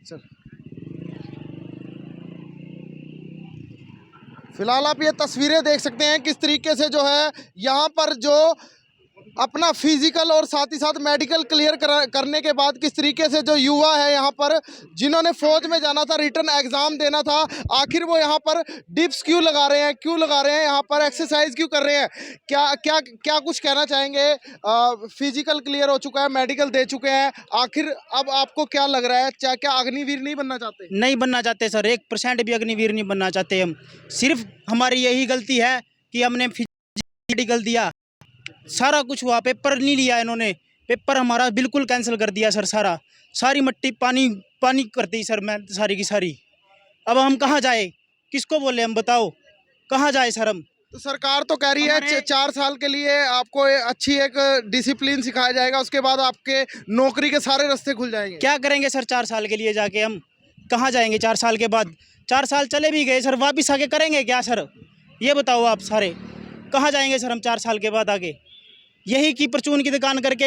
चल फिलहाल आप ये तस्वीरें देख सकते हैं किस तरीके से जो है यहाँ पर जो अपना फिजिकल और साथ ही साथ मेडिकल क्लियर करने के बाद किस तरीके से जो युवा है यहाँ पर जिन्होंने फौज में जाना था, रिटर्न एग्जाम देना था, आखिर वो यहाँ पर डिप्स क्यों लगा रहे हैं, यहाँ पर एक्सरसाइज क्यों कर रहे हैं, क्या क्या क्या कुछ कहना चाहेंगे। फिजिकल क्लियर हो चुका है, मेडिकल दे चुके हैं, आखिर अब आपको क्या लग रहा है, क्या अग्निवीर नहीं बनना चाहते? नहीं बनना चाहते सर, 1% भी अग्निवीर नहीं बनना चाहते हम। सिर्फ हमारी यही गलती है कि हमने मेडिकल दिया, सारा कुछ हुआ, पेपर नहीं लिया इन्होंने, पेपर हमारा बिल्कुल कैंसिल कर दिया सर। सारी मिट्टी पानी पानी कर दी सर, मैं सारी की सारी। अब हम कहाँ जाए, किसको बोले हम, बताओ कहाँ जाए सर हम? तो सरकार तो कह रही है 4 साल के लिए आपको अच्छी एक डिसिप्लिन सिखाया जाएगा, उसके बाद आपके नौकरी के सारे रास्ते खुल जाएंगे। क्या करेंगे सर 4 साल के लिए जाके, हम कहाँ जाएंगे 4 साल के बाद? 4 साल चले भी गए सर, वापिस आके करेंगे क्या सर? ये बताओ आप सारे, कहाँ जाएंगे सर हम 4 साल के बाद आगे? यही कि परचून की दुकान करके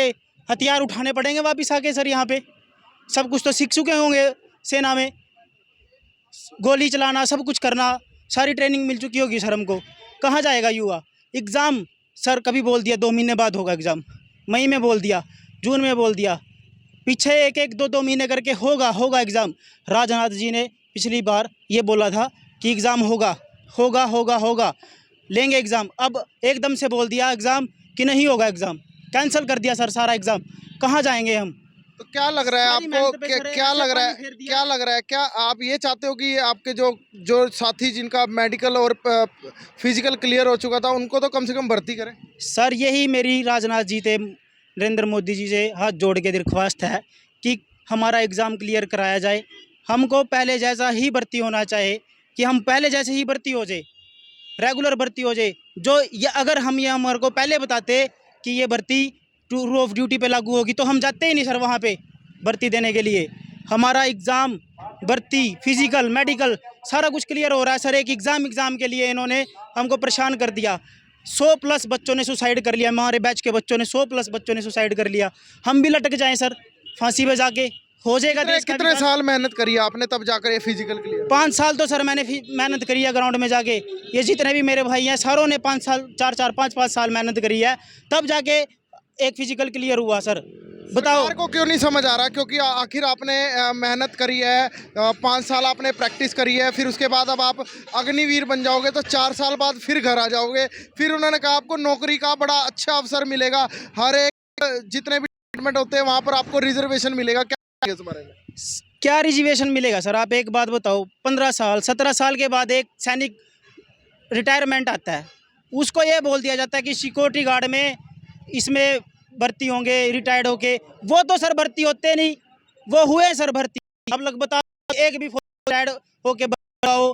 हथियार उठाने पड़ेंगे वापिस आके सर। यहाँ पे सब कुछ तो सीख चुके होंगे, सेना में गोली चलाना, सब कुछ करना, सारी ट्रेनिंग मिल चुकी होगी सर हमको। कहाँ जाएगा युवा? एग्ज़ाम सर कभी बोल दिया 2 महीने बाद होगा एग्ज़ाम, मई में बोल दिया, जून में बोल दिया, पीछे एक 2 महीने करके होगा एग्ज़ाम। राजनाथ जी ने पिछली बार ये बोला था कि एग्ज़ाम होगा, लेंगे एग्ज़ाम। अब एकदम से बोल दिया एग्ज़ाम कि नहीं होगा, एग्ज़ाम कैंसिल कर दिया सर सारा एग्ज़ाम। कहाँ जाएंगे हम? तो क्या लग रहा है आपको, क्या लग रहा है, क्या आप ये चाहते हो कि आपके जो साथी जिनका मेडिकल और फिजिकल क्लियर हो चुका था उनको तो कम से कम भर्ती करें? सर यही मेरी राजनाथ जी से, नरेंद्र मोदी जी से हाथ जोड़ के दरख्वास्त है कि हमारा एग्ज़ाम क्लियर कराया जाए। हमको पहले जैसा ही भर्ती होना चाहिए, कि हम पहले जैसे ही भर्ती हो जाए, रेगुलर भर्ती हो जाए। जो ये अगर हम ये हमारे को पहले बताते कि ये भर्ती टूर ऑफ ड्यूटी पे लागू होगी तो हम जाते ही नहीं सर वहाँ पे भर्ती देने के लिए। हमारा एग्ज़ाम, भर्ती, फिजिकल, मेडिकल सारा कुछ क्लियर हो रहा है सर। एक एग्ज़ाम के लिए इन्होंने हमको परेशान कर दिया। 100+ बच्चों ने सुसाइड कर लिया, हमारे बैच के बच्चों ने 100+ बच्चों ने सुसाइड कर लिया। हम भी लटक जाएं सर फांसी पे जाके, हो जाएगा देश का। कितने साल मेहनत करी आपने तब जाकर ये फिजिकल क्लियर? 5 साल तो सर मैंने मेहनत करी है ग्राउंड में जाके। ये जितने भी मेरे भाई हैं सारों ने 5 साल, 5 साल मेहनत करी है, तब जाके एक फिजिकल क्लियर हुआ सर। बताओ सरकार को क्यों नहीं समझ आ रहा? क्योंकि आखिर आपने मेहनत करी है, 5 साल आपने प्रैक्टिस करी है, फिर उसके बाद अब आप अग्निवीर बन जाओगे तो 4 साल बाद फिर घर आ जाओगे। फिर उन्होंने कहा आपको नौकरी का बड़ा अच्छा अवसर मिलेगा, हर एक जितने भी डिपार्टमेंट होते हैं वहाँ पर आपको रिजर्वेशन मिलेगा। क्या इस बारे में? क्या रिजर्वेशन मिलेगा सर? आप एक बात बताओ, 15 साल 17 साल के बाद एक सैनिक रिटायरमेंट आता है, उसको ये बोल दिया जाता है कि सिक्योरिटी गार्ड में इसमें भर्ती होंगे रिटायर्ड होके। वो तो सर भर्ती होते नहीं, वो हुए सर भर्ती। अब लोग बताओ, एक भी रिटायर्ड होके बताओ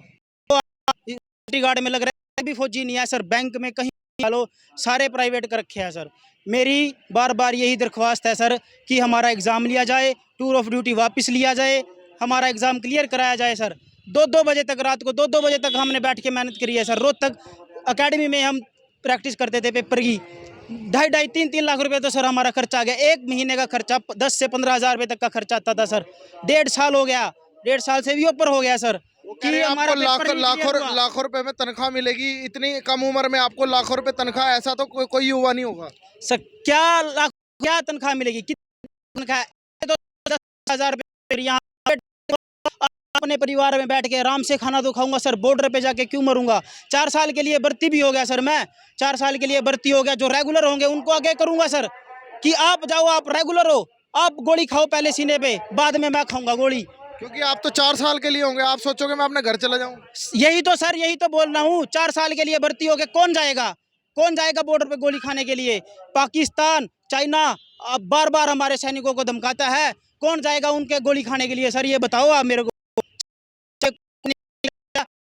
सिक्योरिटी गार्ड में लग रहा है, भी फौजी नहीं है सर। बैंक में कहीं डालो, सारे प्राइवेट कर रखे हैं सर। मेरी बार बार यही दरख्वास्त है सर कि हमारा एग्ज़ाम लिया जाए, टूर ऑफ ड्यूटी वापस लिया जाए, हमारा एग्ज़ाम क्लियर कराया जाए सर। 2-2 बजे तक, रात को 2-2 बजे तक हमने बैठ के मेहनत करी है सर। रोज तक अकेडमी में हम प्रैक्टिस करते थे पेपर की। 2.5, 3 लाख रुपए तो सर हमारा खर्चा आ गया। एक महीने का खर्चा 10 से 15 हज़ार रुपये तक का खर्चा आता था सर। 1.5 साल हो गया, 1.5 साल से भी ऊपर हो गया सर कि हमारा लाखों रुपए में तनख्वाह मिलेगी। इतनी कम उम्र में आपको लाखों रुपए तनख्वाह, ऐसा तो कोई युवा नहीं होगा सर। क्या तनख्वाह मिलेगी? कितनी तनख्वाह? 10,000 रुपये। यहाँ अपने परिवार में बैठ के आराम से खाना तो खाऊंगा सर, बॉर्डर पे जाके क्यों मरूंगा? 4 साल के लिए भर्ती भी हो गया सर, मैं 4 साल के लिए भर्ती हो गया। जो रेगुलर होंगे उनको आगे करूंगा सर कि आप जाओ, आप रेगुलर हो, आप गोली खाओ पहले सीने पे, बाद में मैं खाऊंगा गोली। क्योंकि आप तो 4 साल के लिए होंगे, आप सोचोगे मैं अपने घर चला जाऊं। यही तो सर, यही तो बोल रहा हूँ। 4 साल के लिए भर्ती हो गए, कौन जाएगा बॉर्डर पे गोली खाने के लिए? पाकिस्तान, चाइना अब बार बार हमारे सैनिकों को धमकाता है, कौन जाएगा उनके गोली खाने के लिए? सर ये बताओ आप मेरे को।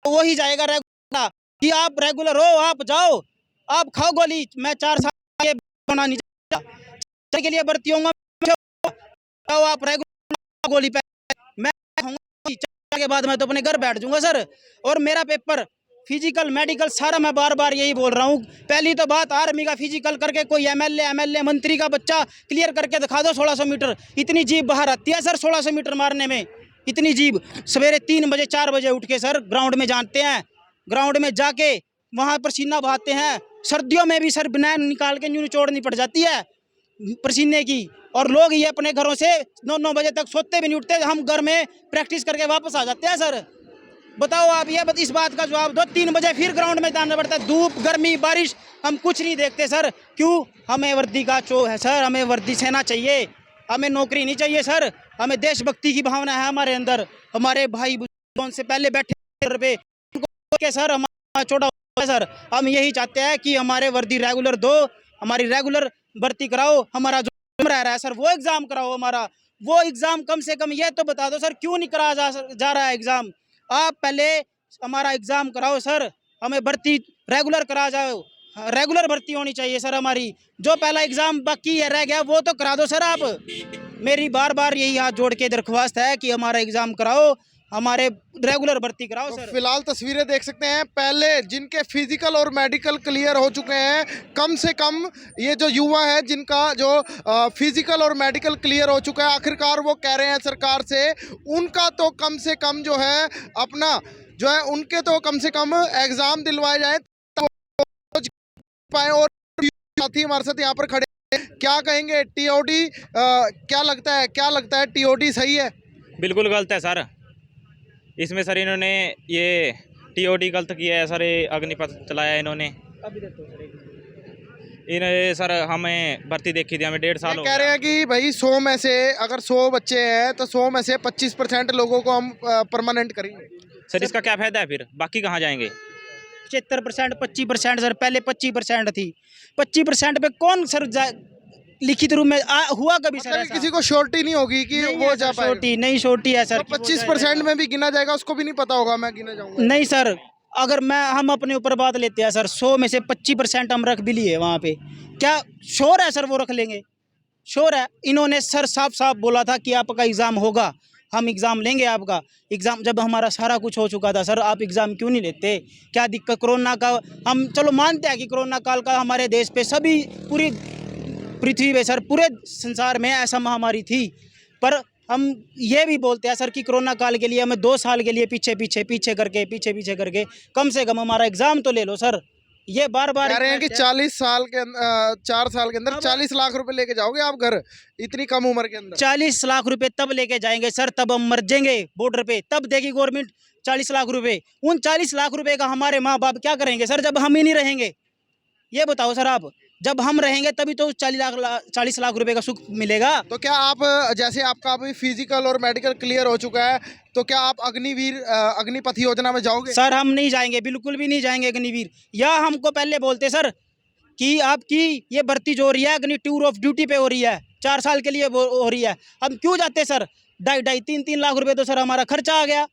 वही जाएगा रेगुलर कि आप रेगुलर हो, आप जाओ, आप खाओ गोली। मैं 4 साल के लिए भर्ती होऊंगा, आप रेगुलर गोली पे, मैं के बाद मैं तो अपने घर बैठ जाऊंगा सर। और मेरा पेपर फिजिकल मेडिकल सारा, मैं बार बार यही बोल रहा हूँ। पहली तो बात, आर्मी का फिजिकल करके कोई एमएलए मंत्री का बच्चा क्लियर करके दिखा दो 1600 मीटर। इतनी जीप बाहर आती है सर 1600 मीटर मारने में। इतनी जीभ। सवेरे 3 बजे 4 बजे उठ के सर ग्राउंड में जाते हैं, ग्राउंड में जाके वहाँ पसीना बहाते हैं। सर्दियों में भी सर बनान निकाल के यूँ निचोड़नी पड़ जाती है पसीने की, और लोग ये अपने घरों से 9-9 बजे तक सोते भी नहीं उठते। हम घर में प्रैक्टिस करके वापस आ जाते हैं सर। बताओ आप ये इस बात का जवाब दो। 3 बजे फिर ग्राउंड में जाना पड़ता है, धूप गर्मी बारिश हम कुछ नहीं देखते सर। क्यों? हमें वर्दी का चो है सर, हमें वर्दी सेना चाहिए, हमें नौकरी नहीं चाहिए सर। हमें देशभक्ति की भावना है हमारे अंदर। हमारे भाई बुजुर्गों से पहले बैठे पे के सर हमारा छोटा है सर। हम यही चाहते हैं कि हमारे वर्दी रेगुलर दो, हमारी रेगुलर भर्ती कराओ, हमारा जो रह रहा है सर वो एग्ज़ाम कराओ हमारा। वो एग्ज़ाम कम से कम ये तो बता दो सर क्यों नहीं कराया जा रहा है एग्ज़ाम। आप पहले हमारा एग्ज़ाम कराओ सर, हमें भर्ती रेगुलर करा जाओ, रेगुलर भर्ती होनी चाहिए सर हमारी। जो पहला एग्ज़ाम बाकी है रह गया वो तो करा दो सर आप। मेरी बार बार यही हाथ जोड़ के दरख्वास्त है कि हमारा एग्ज़ाम कराओ, हमारे रेगुलर भर्ती कराओ तो सर। फिलहाल तस्वीरें देख सकते हैं, पहले जिनके फिजिकल और मेडिकल क्लियर हो चुके हैं, कम से कम ये जो युवा है जिनका जो फिजिकल और मेडिकल क्लियर हो चुका है, आखिरकार वो कह रहे हैं सरकार से उनका तो कम से कम जो है अपना जो है उनके तो कम से कम एग्ज़ाम दिलवाए जाए पाए। और साथी हमारे साथ यहाँ पर खड़े हैं, क्या कहेंगे टीओडी क्या लगता है टीओडी सही है? बिल्कुल गलत है सर। इसमें सर इन्होंने ये टीओडी गलत किया है सर, ये अग्निपथ चलाया इन्होंने। इन्हें सर हमें भर्ती देखी थी, हमें 1.5 साल हो कह रहे हैं कि भाई 100 में से अगर 100 बच्चे हैं तो 100 में से 25% लोगों को हम परमानेंट करेंगे। सर इसका क्या फायदा है फिर, बाकी कहाँ जाएंगे? 75% 25% सर, पहले 25% थी। 25% पे कौन सर लिखित रूप में हुआ कभी सर ऐसा? किसी को श्योरिटी नहीं होगी कि वो जा पाएगा। छोटी नहीं, छोटी है सर। 25% में भी गिना जाएगा, उसको भी नहीं पता होगा, मैं गिना जाऊंगा नहीं सर, अगर हम अपने ऊपर बात लेते हैं सर, 100 में से 25% हम रख भी लिए वहाँ पे, क्या श्योर है सर वो रख लेंगे? श्योर है? इन्होंने सर साफ साफ बोला था कि आपका एग्ज़ाम होगा, हम एग्ज़ाम लेंगे आपका। एग्ज़ाम जब हमारा सारा कुछ हो चुका था सर, आप एग्ज़ाम क्यों नहीं लेते? क्या दिक्कत? कोरोना का हम चलो मानते हैं कि कोरोना काल का हमारे देश पे सभी पूरी पृथ्वी पे सर, पूरे संसार में ऐसा महामारी थी, पर हम ये भी बोलते हैं सर कि कोरोना काल के लिए हमें 2 साल के लिए पीछे करके कम से कम हमारा एग्ज़ाम तो ले लो सर। ये बार बार कह रहे हैं कि 4 साल के अंदर 40 लाख रुपए लेके जाओगे आप घर, इतनी कम उम्र के अंदर। 40 लाख रुपए तब लेके जाएंगे सर, तब हम मर जाएंगे बॉर्डर पे, तब देगी गवर्नमेंट 40 लाख रुपए। उन 40 लाख रुपए का हमारे माँ बाप क्या करेंगे सर जब हम ही नहीं रहेंगे? ये बताओ सर आप, जब हम रहेंगे तभी तो 40 लाख रुपए का सुख मिलेगा। तो क्या आप जैसे आपका अभी फिजिकल और मेडिकल क्लियर हो चुका है, तो क्या आप अग्निपथ योजना में जाओगे? सर हम नहीं जाएंगे, बिल्कुल भी नहीं जाएंगे अग्निवीर। या हमको पहले बोलते सर कि आपकी ये भर्ती जो हो रही है अग्नि टूर ऑफ ड्यूटी पे हो रही है, 4 साल के लिए हो रही है, हम क्यों जाते सर? 2.5-3 लाख रुपए तो सर हमारा खर्चा आ गया।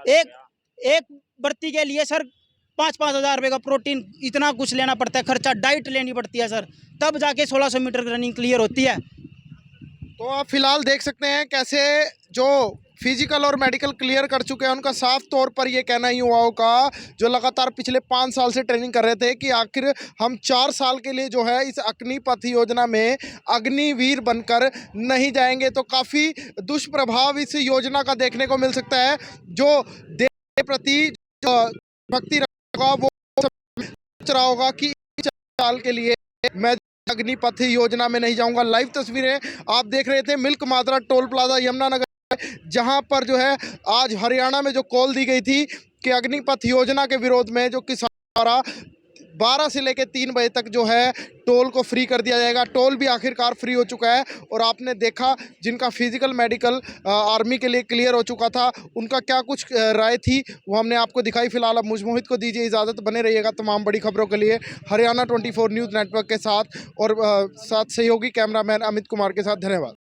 एक भर्ती के लिए सर 5-5 हज़ार रुपये का प्रोटीन, इतना कुछ लेना पड़ता है खर्चा, डाइट लेनी पड़ती है सर, तब जाके 1600 मीटर रनिंग क्लियर होती है। तो आप फिलहाल देख सकते हैं कैसे जो फिजिकल और मेडिकल क्लियर कर चुके हैं उनका साफ तौर पर ये कहना युवाओं का जो लगातार पिछले 5 साल से ट्रेनिंग कर रहे थे कि आखिर हम 4 साल के लिए जो है इस अग्निपथ योजना में अग्निवीर बनकर नहीं जाएंगे तो काफ़ी दुष्प्रभाव इस योजना का देखने को मिल सकता है। जो देश के प्रति भक्ति रखा वो सोच रहा होगा कि 4 साल के लिए मैं अग्निपथ योजना में नहीं जाऊंगा। लाइव तस्वीरें आप देख रहे थे मिल्क माजरा टोल प्लाजा यमुनानगर, जहां पर जो है आज हरियाणा में जो कॉल दी गई थी कि अग्निपथ योजना के विरोध में जो किसान द्वारा 12 से लेकर 3 बजे तक जो है टोल को फ्री कर दिया जाएगा। टोल भी आखिरकार फ्री हो चुका है और आपने देखा जिनका फिजिकल मेडिकल आर्मी के लिए क्लियर हो चुका था उनका क्या कुछ राय थी वो हमने आपको दिखाई। फिलहाल अब मुझ मोहित को दीजिए इजाज़त, बने रहिएगा तमाम बड़ी खबरों के लिए हरियाणा 24 न्यूज़ नेटवर्क के साथ और साथ सहयोगी कैमरामैन अमित कुमार के साथ। धन्यवाद।